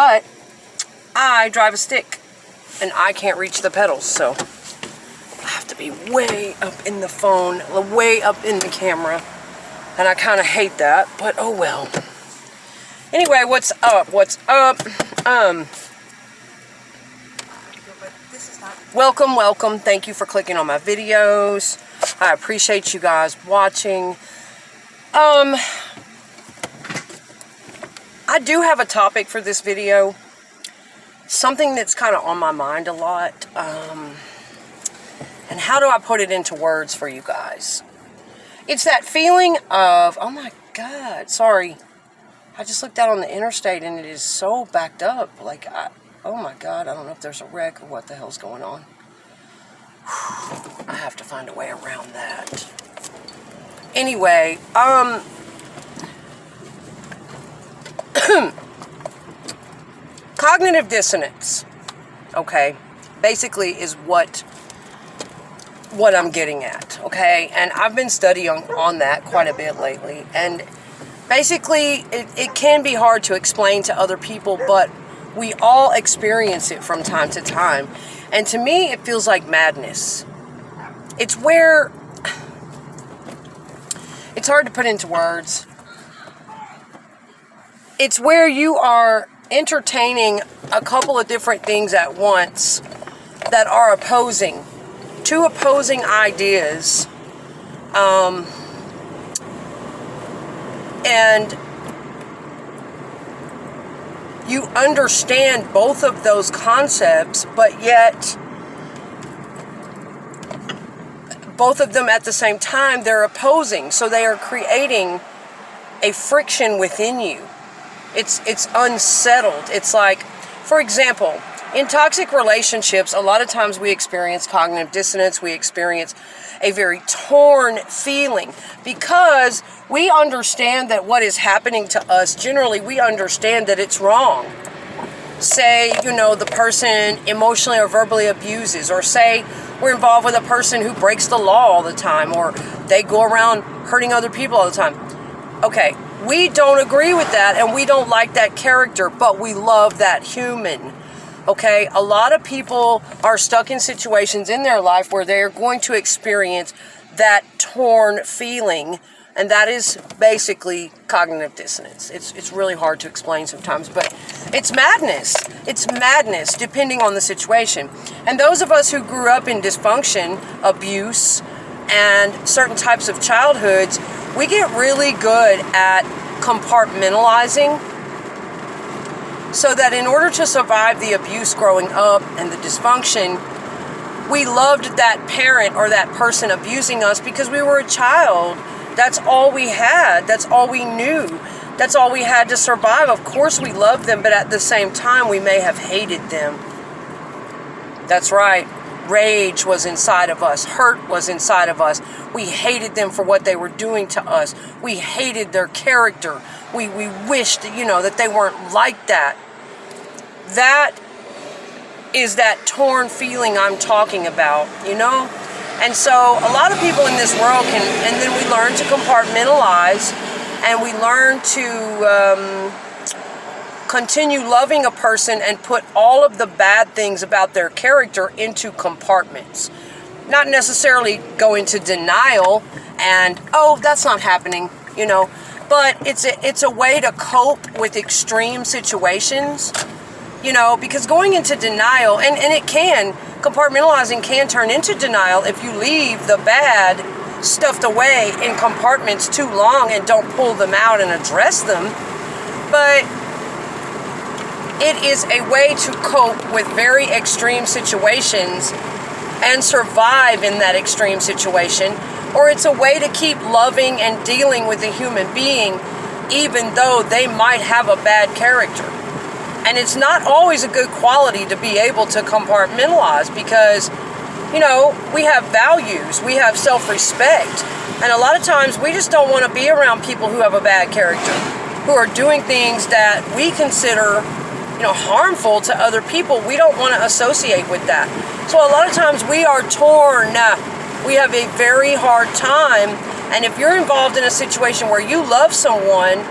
but I drive a stick and I can't reach the pedals, so I have to be way up in the phone, way up in the camera, and I kind of hate that, but oh well. Anyway, what's up? Welcome. Thank you for clicking on my videos. I appreciate you guys watching. I do have a topic for this video. Something that's kind of on my mind a lot. And how do I put it into words for you guys? It's that feeling of, oh my God, sorry. I just looked out on the interstate and it is so backed up. Like, oh my God, I don't know if there's a wreck or what the hell's going on. I have to find a way around that. Anyway, cognitive dissonance, okay, basically is what I'm getting at, okay? And I've been studying on that quite a bit lately. And basically, it can be hard to explain to other people, but we all experience it from time to time. And to me, it feels like madness. It's where, it's hard to put into words. It's where you are entertaining a couple of different things at once that are opposing. Two opposing ideas. And you understand both of those concepts, but yet both of them at the same time, they're opposing. So they are creating a friction within you. It's unsettled. It's like, for example, in toxic relationships, a lot of times we experience cognitive dissonance. We experience a very torn feeling because we understand that what is happening to us, generally we understand that it's wrong. Say, the person emotionally or verbally abuses, or say we're involved with a person who breaks the law all the time, or they go around hurting other people all the time. Okay, we don't agree with that and we don't like that character, but we love that human. Okay, a lot of people are stuck in situations in their life where they're going to experience that torn feeling, and that is basically cognitive dissonance. It's really hard to explain sometimes, but it's madness. It's madness depending on the situation. And those of us who grew up in dysfunction, abuse, and certain types of childhoods, we get really good at compartmentalizing, so that in order to survive the abuse growing up and the dysfunction, we loved that parent or that person abusing us because we were a child. That's all we had. That's all we knew. That's all we had to survive. Of course we loved them, but at the same time we may have hated them. That's right. Rage was inside of us. Hurt was inside of us. We hated them for what they were doing to us. We hated their character. We wished, that they weren't like that. That is that torn feeling I'm talking about, And so a lot of people in this world and then we learn to compartmentalize, and we learn to continue loving a person and put all of the bad things about their character into compartments. Not necessarily go into denial and, oh, that's not happening, but it's a way to cope with extreme situations, because going into denial, and compartmentalizing can turn into denial if you leave the bad stuffed away in compartments too long and don't pull them out and address them. But it is a way to cope with very extreme situations and survive in that extreme situation, or it's a way to keep loving and dealing with a human being even though they might have a bad character. And it's not always a good quality to be able to compartmentalize because, we have values, we have self-respect, and a lot of times we just don't want to be around people who have a bad character, who are doing things that we consider harmful to other people. We don't want to associate with that. So a lot of times we are torn. We have a very hard time. And if you're involved in a situation where you love someone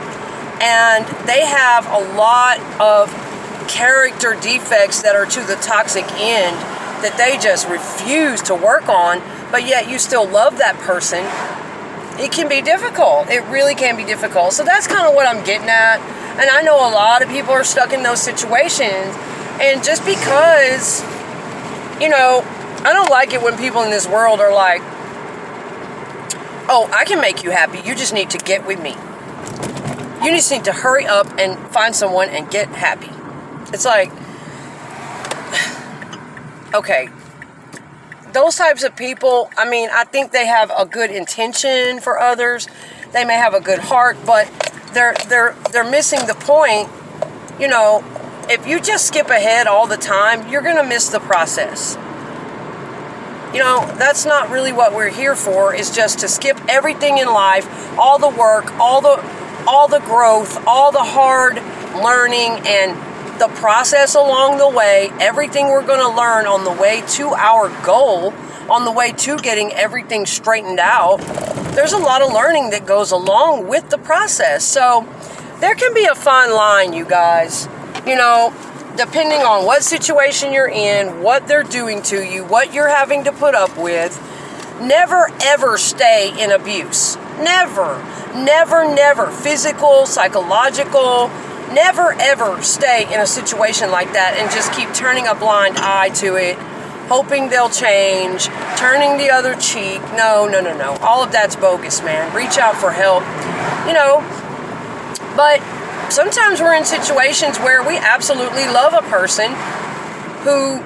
and they have a lot of character defects that are to the toxic end that they just refuse to work on, but yet you still love that person, it can be difficult. It really can be difficult. So that's kind of what I'm getting at. And I know a lot of people are stuck in those situations. And just because, I don't like it when people in this world are like, oh, I can make you happy. You just need to get with me. You just need to hurry up and find someone and get happy. It's like, okay, those types of people, I think they have a good intention for others. They may have a good heart, but they're missing the point. If you just skip ahead all the time, you're going to miss the process. That's not really what we're here for, is just to skip everything in life, all the work, all the growth, all the hard learning, and the process along the way, everything we're going to learn on the way to our goal, on the way to getting everything straightened out. There's a lot of learning that goes along with the process. So there can be a fine line, you guys, depending on what situation you're in, what they're doing to you, what you're having to put up with. Never, ever stay in abuse. Never, never, never. Physical, psychological. Never, ever stay in a situation like that and just keep turning a blind eye to it, hoping they'll change, turning the other cheek. No. All of that's bogus, man. Reach out for help, But sometimes we're in situations where we absolutely love a person who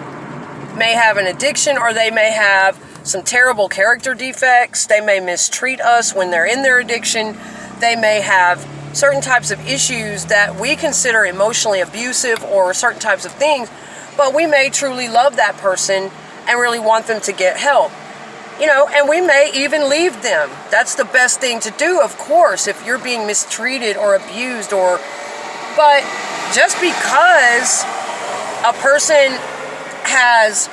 may have an addiction, or they may have some terrible character defects. They may mistreat us when they're in their addiction. They may have certain types of issues that we consider emotionally abusive, or certain types of things, but we may truly love that person and really want them to get help. And we may even leave them. That's the best thing to do, of course, if you're being mistreated or abused, but just because a person has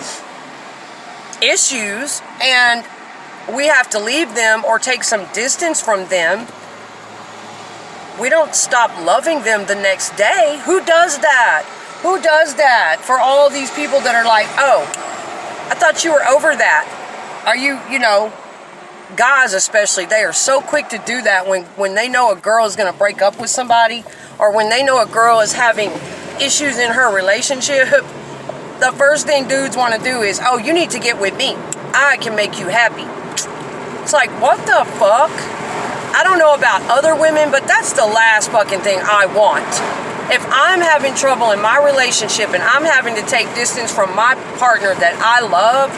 issues and we have to leave them or take some distance from them, we don't stop loving them the next day. Who does that? Who does that? For all these people that are like, oh, I thought you were over that. Are you, guys especially, they are so quick to do that when they know a girl is going to break up with somebody, or when they know a girl is having issues in her relationship. The first thing dudes want to do is, oh, you need to get with me. I can make you happy. It's like, what the fuck? I don't know about other women, but that's the last fucking thing I want. If I'm having trouble in my relationship and I'm having to take distance from my partner that I love,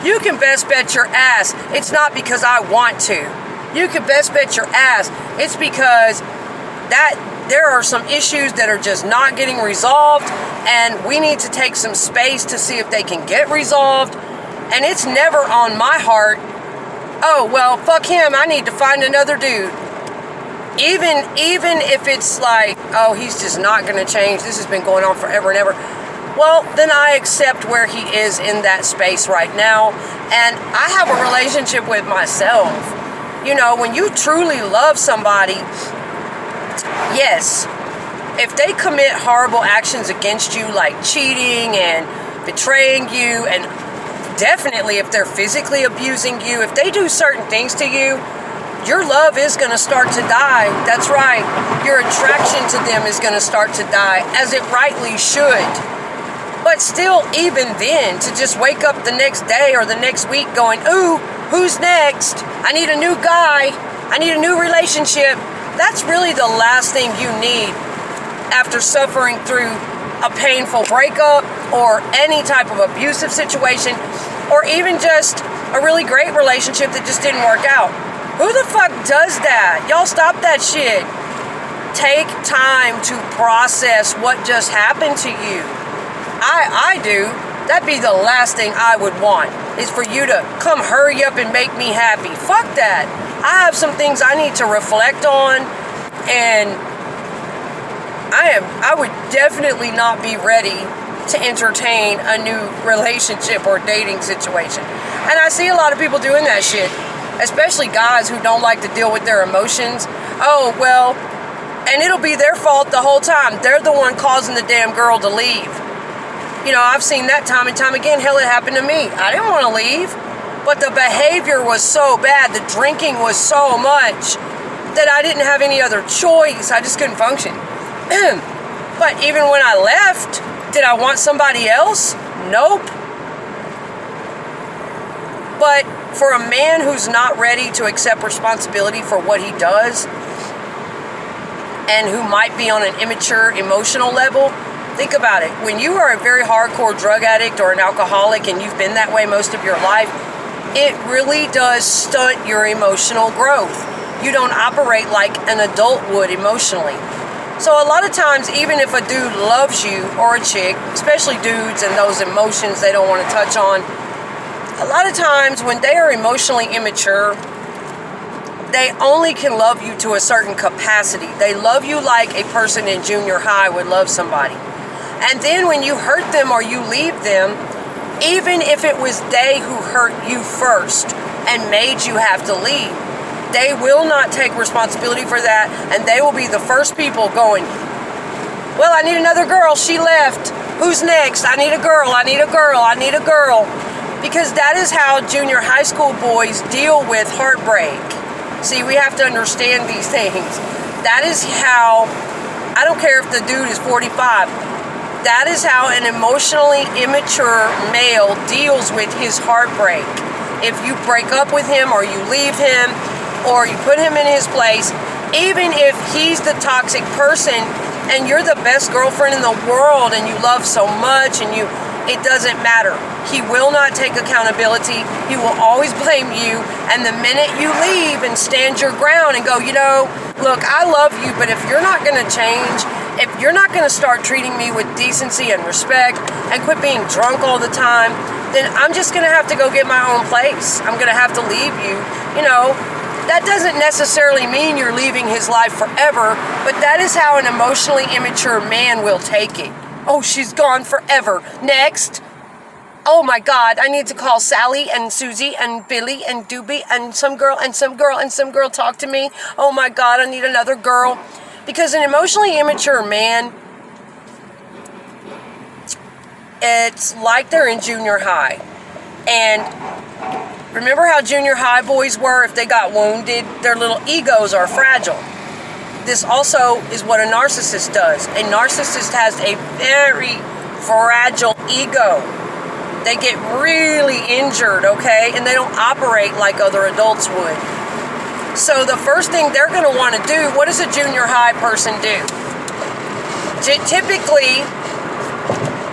you can best bet your ass it's not because I want to. You can best bet your ass it's because that there are some issues that are just not getting resolved, and we need to take some space to see if they can get resolved. And it's never on my heart, oh, well, fuck him, I need to find another dude. Even if it's like, oh, he's just not going to change, this has been going on forever and ever. Well, then I accept where he is in that space right now, and I have a relationship with myself. When you truly love somebody, yes, if they commit horrible actions against you, like cheating and betraying you, and definitely if they're physically abusing you, if they do certain things to you, your love is going to start to die. That's right. Your attraction to them is going to start to die, as it rightly should. But still, even then, to just wake up the next day or the next week going, ooh, who's next? I need a new guy. I need a new relationship. That's really the last thing you need after suffering through a painful breakup or any type of abusive situation, or even just a really great relationship that just didn't work out. Who the fuck does that? Y'all stop that shit. Take time to process what just happened to you. I do. That'd be the last thing I would want, is for you to come hurry up and make me happy. Fuck that. I have some things I need to reflect on, and I would definitely not be ready to entertain a new relationship or dating situation. And I see a lot of people doing that shit, especially guys who don't like to deal with their emotions. Oh, well, And it'll be their fault the whole time. They're the one causing the damn girl to leave. You know, I've seen that time and time again. Hell, it happened to me. I didn't want to leave. But the behavior was so bad, the drinking was so much, that I didn't have any other choice. I just couldn't function. But even when I left, did I want somebody else? Nope. But for a man who's not ready to accept responsibility for what he does, and who might be on an immature emotional level, think about it. When you are a very hardcore drug addict or an alcoholic and you've been that way most of your life, it really does stunt your emotional growth. You don't operate like an adult would emotionally. So a lot of times, even if a dude loves you, or a chick, especially dudes and those emotions they don't want to touch on, a lot of times when they are emotionally immature, they only can love you to a certain capacity. They love you like a person in junior high would love somebody. And then when you hurt them or you leave them, even if it was they who hurt you first and made you have to leave, they will not take responsibility for that, and they will be the first people going, well, I need another girl, she left. Who's next? I need a girl, I need a girl, I need a girl. Because that is how junior high school boys deal with heartbreak. See, we have to understand these things. That is how, I don't care if the dude is 45, that is how an emotionally immature male deals with his heartbreak. If you break up with him or you leave him or you put him in his place, even if he's the toxic person and you're the best girlfriend in the world and you love so much and it doesn't matter. He will not take accountability. He will always blame you. And the minute you leave and stand your ground and go, you know, look, I love you, but if you're not going to change, if you're not going to start treating me with decency and respect and quit being drunk all the time, then I'm just going to have to go get my own place. I'm going to have to leave you. You know, that doesn't necessarily mean you're leaving his life forever, but that is how an emotionally immature man will take it. Oh, she's gone forever. Next. Oh my God, I need to call Sally and Susie and Billy and Doobie and some girl and some girl and some girl talk to me. Oh my God, I need another girl. Because an emotionally immature man, it's like they're in junior high. And remember how junior high boys were? If they got wounded, their little egos are fragile. This also is what a narcissist does. A narcissist has a very fragile ego. They get really injured, okay? And they don't operate like other adults would. So the first thing they're going to want to do, what does a junior high person do? Typically,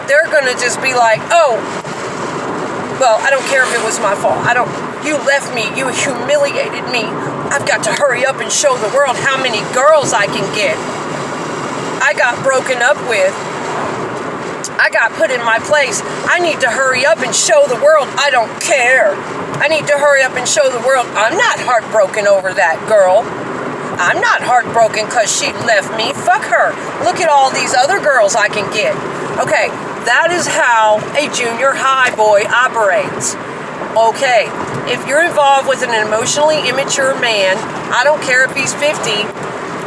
they're going to just be like, oh, well, I don't care if it was my fault. You left me. You humiliated me. I've got to hurry up and show the world how many girls I can get. I got broken up with. I got put in my place. I need to hurry up and show the world I don't care. I need to hurry up and show the world I'm not heartbroken over that girl. I'm not heartbroken because she left me. Fuck her. Look at all these other girls I can get. Okay, that is how a junior high boy operates. Okay, if you're involved with an emotionally immature man, I don't care if he's 50,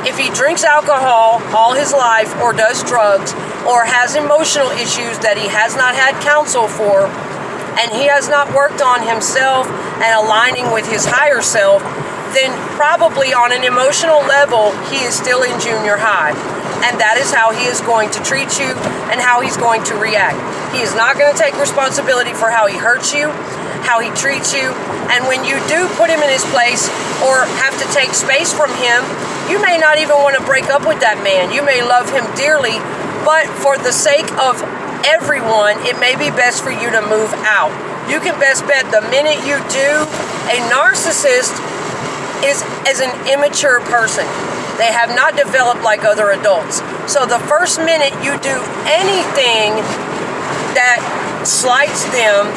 if he drinks alcohol all his life or does drugs or has emotional issues that he has not had counsel for, and he has not worked on himself and aligning with his higher self, then probably on an emotional level, he is still in junior high. And that is how he is going to treat you and how he's going to react. He is not going to take responsibility for how he hurts you, how he treats you. And when you do put him in his place or have to take space from him, you may not even want to break up with that man. You may love him dearly, but for the sake of everyone, it may be best for you to move out. You can best bet the minute you do, a narcissist is an immature person. They have not developed like other adults. So the first minute you do anything that slights them,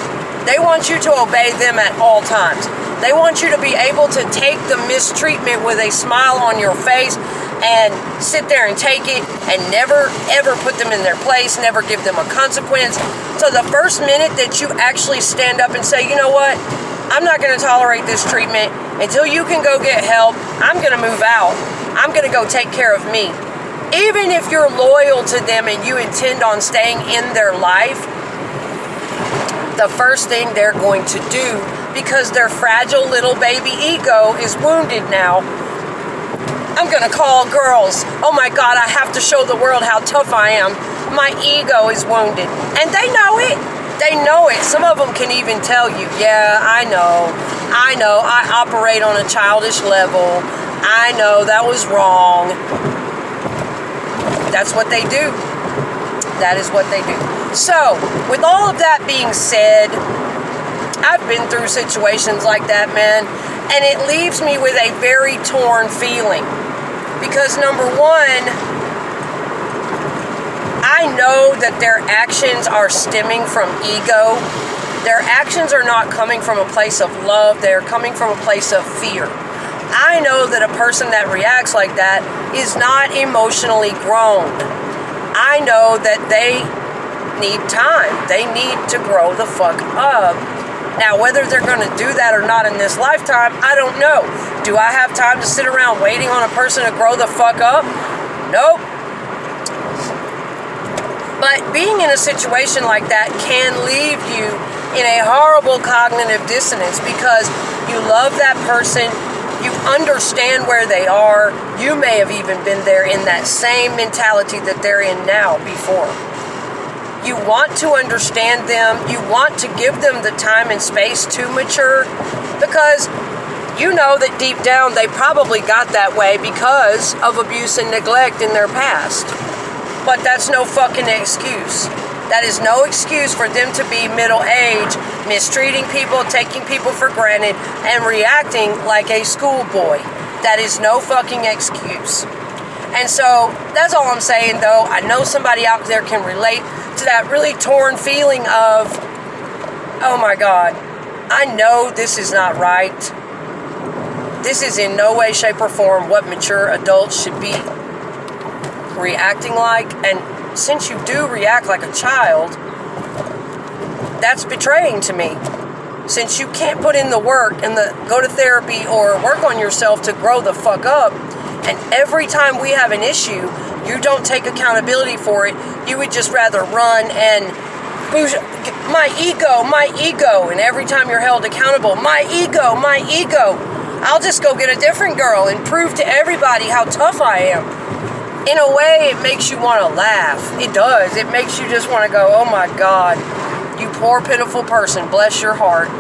they want you to obey them at all times. They want you to be able to take the mistreatment with a smile on your face and sit there and take it and never ever put them in their place, never give them a consequence. So the first minute that you actually stand up and say, you know what, I'm not going to tolerate this treatment until you can go get help, I'm going to move out. I'm going to go take care of me. Even if you're loyal to them and you intend on staying in their life, the first thing they're going to do, because their fragile little baby ego is wounded now, I'm going to call girls. Oh my God, I have to show the world how tough I am. My ego is wounded. And they know it. They know it. Some of them can even tell you, yeah, I know. I operate on a childish level. I know that was wrong. That's what they do. That is what they do. So, with all of that being said, I've been through situations like that, man, and it leaves me with a very torn feeling. Because number one, I know that their actions are stemming from ego. Their actions are not coming from a place of love. They're coming from a place of fear. I know that a person that reacts like that is not emotionally grown. I know that they need time. They need to grow the fuck up. Now, whether they're going to do that or not in this lifetime, I don't know. Do I have time to sit around waiting on a person to grow the fuck up? Nope. But being in a situation like that can leave you in a horrible cognitive dissonance because you love that person, you understand where they are, you may have even been there in that same mentality that they're in now before. You want to understand them, you want to give them the time and space to mature because you know that deep down they probably got that way because of abuse and neglect in their past. But that's no fucking excuse. That is no excuse for them to be middle-aged, mistreating people, taking people for granted, and reacting like a schoolboy. That is no fucking excuse. And so, that's all I'm saying, though. I know somebody out there can relate to that really torn feeling of, oh my God, I know this is not right. This is in no way, shape, or form what mature adults should be reacting like. And since you do react like a child, that's betraying to me. Since you can't put in the work and go to therapy or work on yourself to grow the fuck up, and every time we have an issue, you don't take accountability for it. You would just rather run and boosh, my ego, and every time you're held accountable, my ego. I'll just go get a different girl and prove to everybody how tough I am. In a way, it makes you want to laugh. It does. It makes you just want to go, oh my God, you poor pitiful person, bless your heart.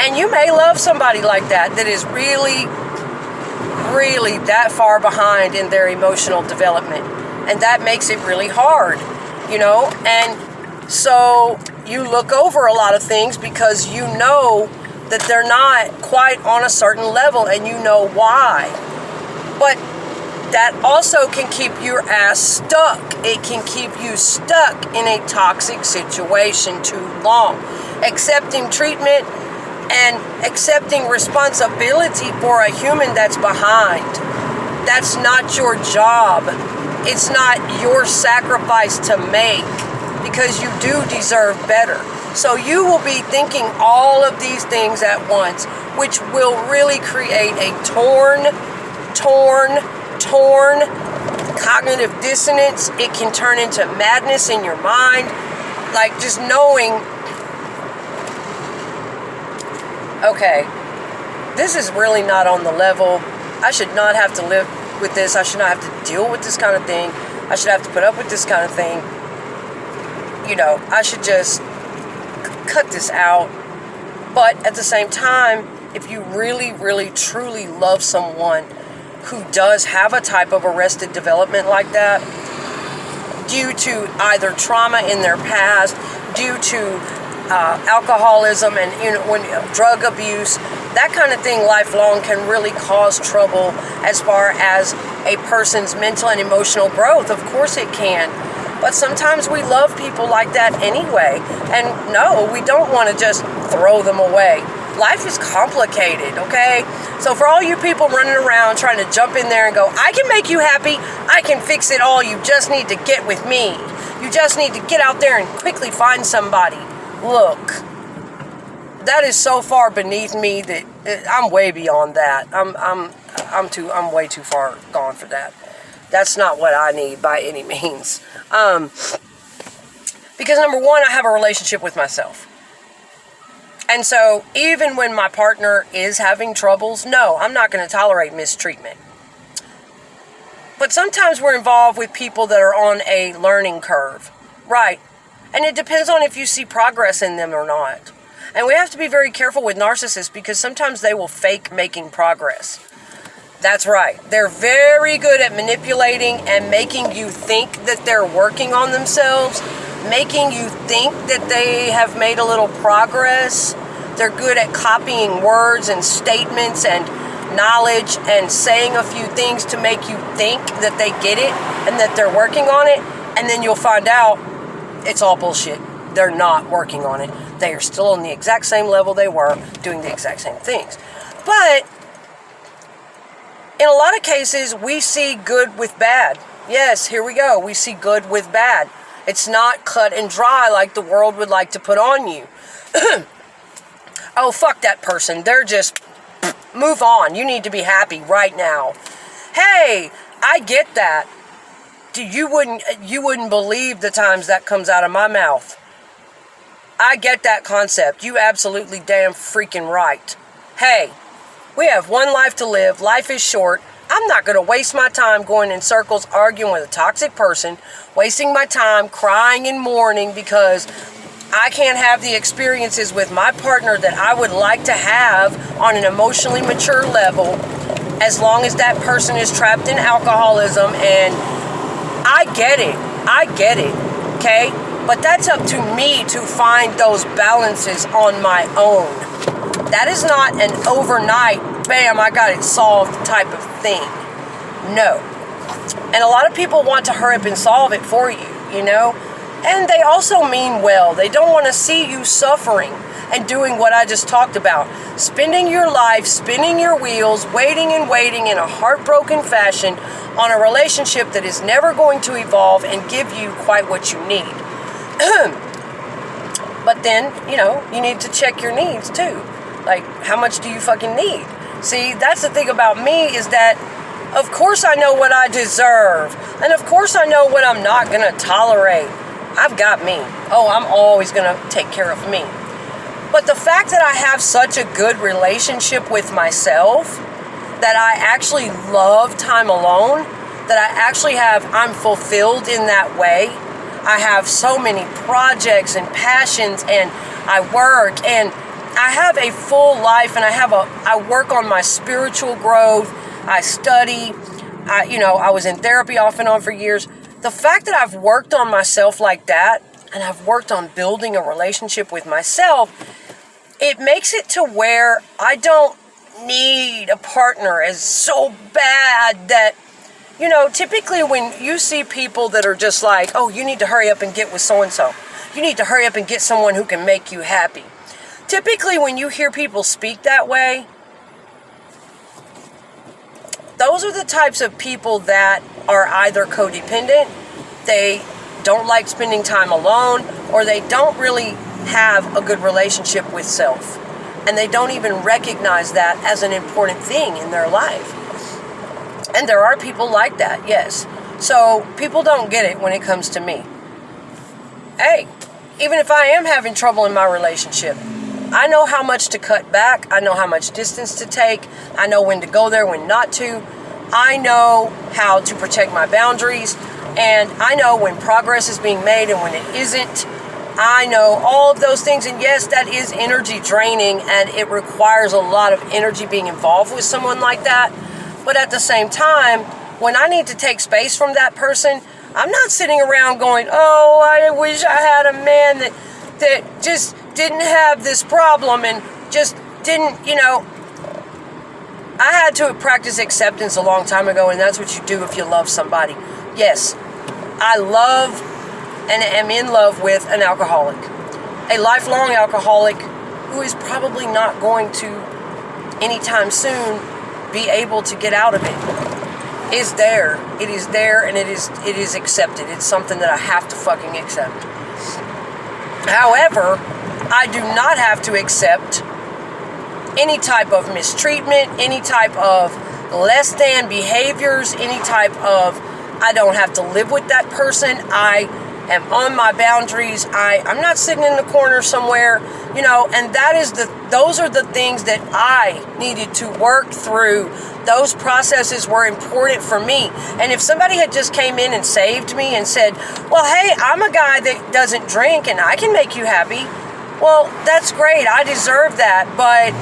And you may love somebody like that is really that far behind in their emotional development. And that makes it really hard, you know? And so you look over a lot of things because you know that they're not quite on a certain level and you know why. But that also can keep your ass stuck. It can keep you stuck in a toxic situation too long. Accepting treatment and accepting responsibility for a human that's behind. That's not your job. It's not your sacrifice to make because you do deserve better. So you will be thinking all of these things at once, which will really create a torn cognitive dissonance. It can turn into madness in your mind. Like just knowing, okay, this is really not on the level. I should not have to live with this. I should not have to deal with this kind of thing. I should have to put up with this kind of thing. You know, I should just cut this out. But at the same time, if you really, really, truly love someone who does have a type of arrested development like that, due to either trauma in their past, due to alcoholism and drug abuse, that kind of thing lifelong can really cause trouble as far as a person's mental and emotional growth. Of course it can. But sometimes we love people like that anyway. And no, we don't want to just throw them away. Life is complicated, okay? So for all you people running around trying to jump in there and go, I can make you happy, I can fix it all, you just need to get with me. You just need to get out there and quickly find somebody. Look, that is so far beneath me that I'm way beyond that. I'm way too far gone for that. That's not what I need by any means. Because number one, I have a relationship with myself. And so even when my partner is having troubles, no, I'm not going to tolerate mistreatment. But sometimes we're involved with people that are on a learning curve. Right. And it depends on if you see progress in them or not. And we have to be very careful with narcissists because sometimes they will fake making progress. That's right. They're very good at manipulating and making you think that they're working on themselves, making you think that they have made a little progress. They're good at copying words and statements and knowledge and saying a few things to make you think that they get it and that they're working on it. And then you'll find out it's all bullshit. They're not working on it. They are still on the exact same level they were, doing the exact same things. But in a lot of cases, we see good with bad. Yes, here we go. We see good with bad. It's not cut and dry like the world would like to put on you. Oh, fuck that person. They're just, move on. You need to be happy right now. Hey, I get that. You wouldn't believe the times that comes out of my mouth. I get that concept. You absolutely damn freaking right. Hey, we have one life to live. Life is short. I'm not going to waste my time going in circles arguing with a toxic person, wasting my time crying and mourning because I can't have the experiences with my partner that I would like to have on an emotionally mature level as long as that person is trapped in alcoholism. And I get it, okay? But that's up to me to find those balances on my own. That is not an overnight, bam, I got it solved type of thing. No. And a lot of people want to hurry up and solve it for you, you know? And they also mean well. They don't want to see you suffering and doing what I just talked about. Spending your life, spinning your wheels, waiting and waiting in a heartbroken fashion on a relationship that is never going to evolve and give you quite what you need. But then, you know, you need to check your needs too. Like, how much do you fucking need? See, that's the thing about me is that, of course I know what I deserve. And of course I know what I'm not going to tolerate. I've got me. Oh, I'm always going to take care of me. But the fact that I have such a good relationship with myself, that I actually love time alone, that I actually I'm fulfilled in that way. I have so many projects and passions and I work and I have a full life and I work on my spiritual growth. I study. I was in therapy off and on for years. The fact that I've worked on myself like that and I've worked on building a relationship with myself, it makes it to where I don't need a partner as so bad that, you know, typically when you see people that are just like, oh, you need to hurry up and get with so-and-so. You need to hurry up and get someone who can make you happy. Typically when you hear people speak that way, those are the types of people that are either codependent, they don't like spending time alone, or they don't really have a good relationship with self. And they don't even recognize that as an important thing in their life. And there are people like that, yes. So people don't get it when it comes to me. Hey, even if I am having trouble in my relationship, I know how much to cut back. I know how much distance to take. I know when to go there, when not to. I know how to protect my boundaries. And I know when progress is being made and when it isn't. I know all of those things. And yes, that is energy draining. And it requires a lot of energy being involved with someone like that. But at the same time, when I need to take space from that person, I'm not sitting around going, oh, I wish I had a man that just didn't have this problem and just didn't, you know. I had to practice acceptance a long time ago, and that's what you do if you love somebody. Yes, I love and am in love with an alcoholic, a lifelong alcoholic who is probably not going to anytime soon be able to get out of it. Is there. It is there, and it is accepted. It's something that I have to fucking accept. However, I do not have to accept any type of mistreatment, any type of less than behaviors, any type of, I don't have to live with that person, I am on my boundaries, I'm not sitting in the corner somewhere, and those are the things that I needed to work through. Those processes were important for me. And if somebody had just came in and saved me and said, well, hey, I'm a guy that doesn't drink and I can make you happy, well, that's great, I deserve that, but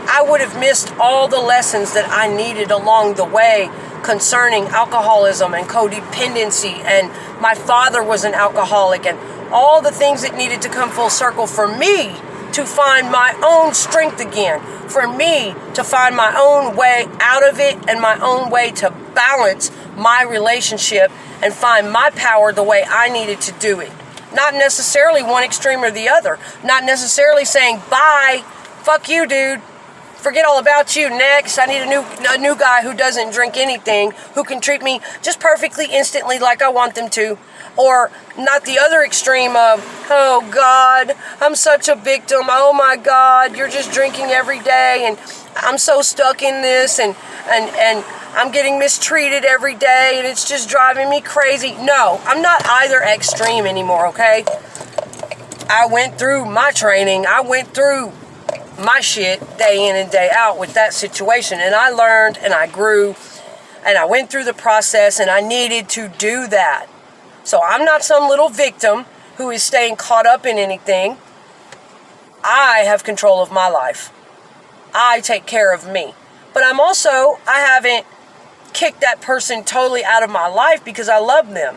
I would have missed all the lessons that I needed along the way concerning alcoholism and codependency, and my father was an alcoholic, and all the things that needed to come full circle for me to find my own strength again, for me to find my own way out of it and my own way to balance my relationship and find my power the way I needed to do it. Not necessarily one extreme or the other. Not necessarily saying, bye, fuck you, dude. Forget all about you, next. I need a new guy who doesn't drink anything, who can treat me just perfectly, instantly, like I want them to. Or not the other extreme of, oh God, I'm such a victim. Oh my God, you're just drinking every day and I'm so stuck in this and I'm getting mistreated every day and it's just driving me crazy. No, I'm not either extreme anymore, okay? I went through my training. I went through my shit day in and day out with that situation, and I learned and I grew and I went through the process, and I needed to do that. So I'm not some little victim who is staying caught up in anything. I have control of my life. I take care of me. But I haven't kicked that person totally out of my life because I love them.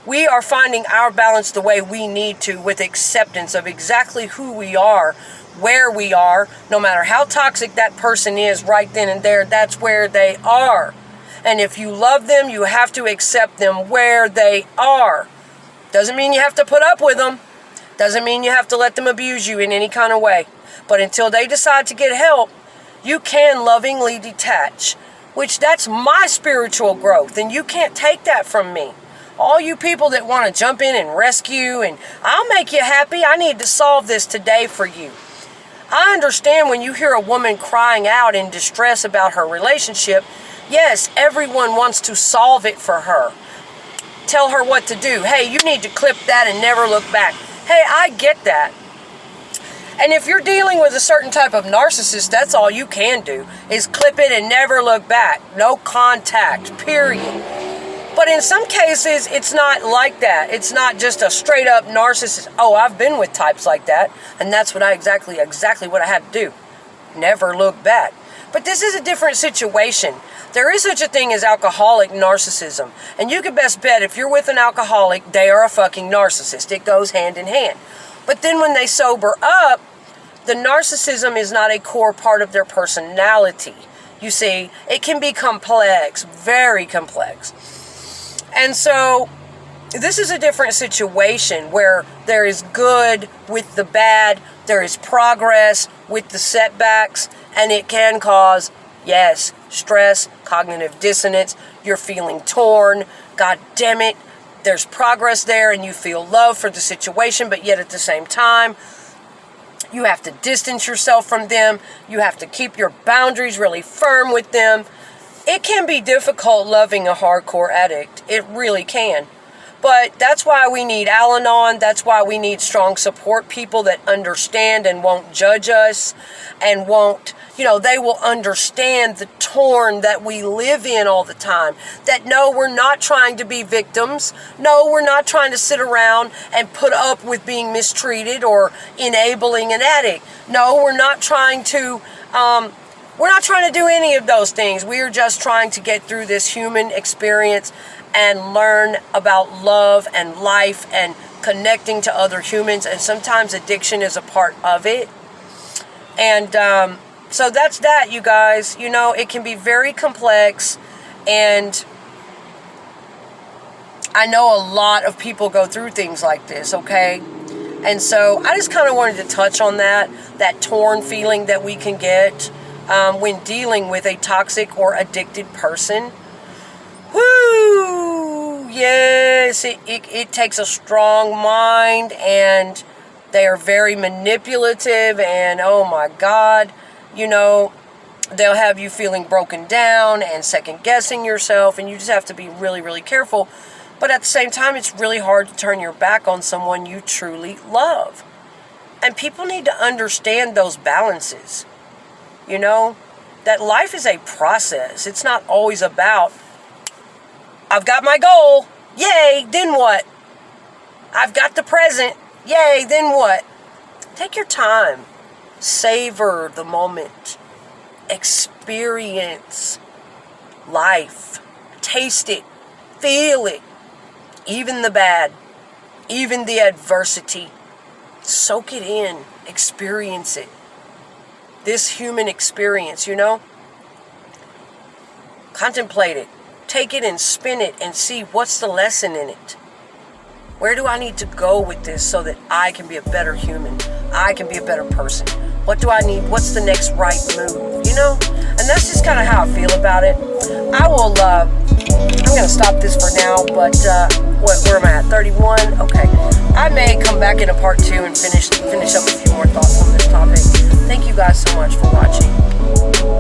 We are finding our balance the way we need to, with acceptance of exactly who we are, where we are, no matter how toxic that person is right then and there, that's where they are. And if you love them, you have to accept them where they are. Doesn't mean you have to put up with them. Doesn't mean you have to let them abuse you in any kind of way. But until they decide to get help, you can lovingly detach, which that's my spiritual growth, and you can't take that from me. All you people that want to jump in and rescue and I'll make you happy, I need to solve this today for you. I understand when you hear a woman crying out in distress about her relationship, yes, everyone wants to solve it for her. Tell her what to do. Hey, you need to clip that and never look back. Hey, I get that. And if you're dealing with a certain type of narcissist, that's all you can do is clip it and never look back. No contact, period. But in some cases, it's not like that. It's not just a straight up narcissist. Oh, I've been with types like that. And that's what exactly what I had to do. Never look back. But this is a different situation. There is such a thing as alcoholic narcissism. And you can best bet if you're with an alcoholic, they are a fucking narcissist. It goes hand in hand. But then when they sober up, the narcissism is not a core part of their personality. You see, it can be complex, very complex. And so this is a different situation where there is good with the bad, there is progress with the setbacks, and it can cause, yes, stress, cognitive dissonance, you're feeling torn, God damn it, there's progress there and you feel love for the situation, but yet at the same time, you have to distance yourself from them, you have to keep your boundaries really firm with them. It can be difficult loving a hardcore addict. It really can. But that's why we need Al-Anon. That's why we need strong support people that understand and won't judge us and won't, they will understand the torn that we live in all the time. That no, we're not trying to be victims. No, we're not trying to sit around and put up with being mistreated or enabling an addict. No, we're not trying to do any of those things. We are just trying to get through this human experience and learn about love and life and connecting to other humans. And sometimes addiction is a part of it. And so that's that, you guys. It can be very complex. And I know a lot of people go through things like this, okay? And so I just kind of wanted to touch on that torn feeling that we can get when dealing with a toxic or addicted person. Woo! Yes, it takes a strong mind, and they are very manipulative, and oh my God, They'll have you feeling broken down and second guessing yourself, and you just have to be really, really careful. But at the same time, it's really hard to turn your back on someone you truly love. And people need to understand those balances. You know, that life is a process. It's not always about, I've got my goal, yay, then what? I've got the present, yay, then what? Take your time. Savor the moment. Experience life. Taste it. Feel it. Even the bad. Even the adversity. Soak it in. Experience it. This human experience, you know? Contemplate it. Take it and spin it and see what's the lesson in it. Where do I need to go with this so that I can be a better human? I can be a better person. What do I need? What's the next right move? You know? And that's just kind of how I feel about it. I will, I'm going to stop this for now, but, where am I at? 31? Okay. I may come back in a part 2 and finish up a few more thoughts on this topic. Thank you guys so much for watching.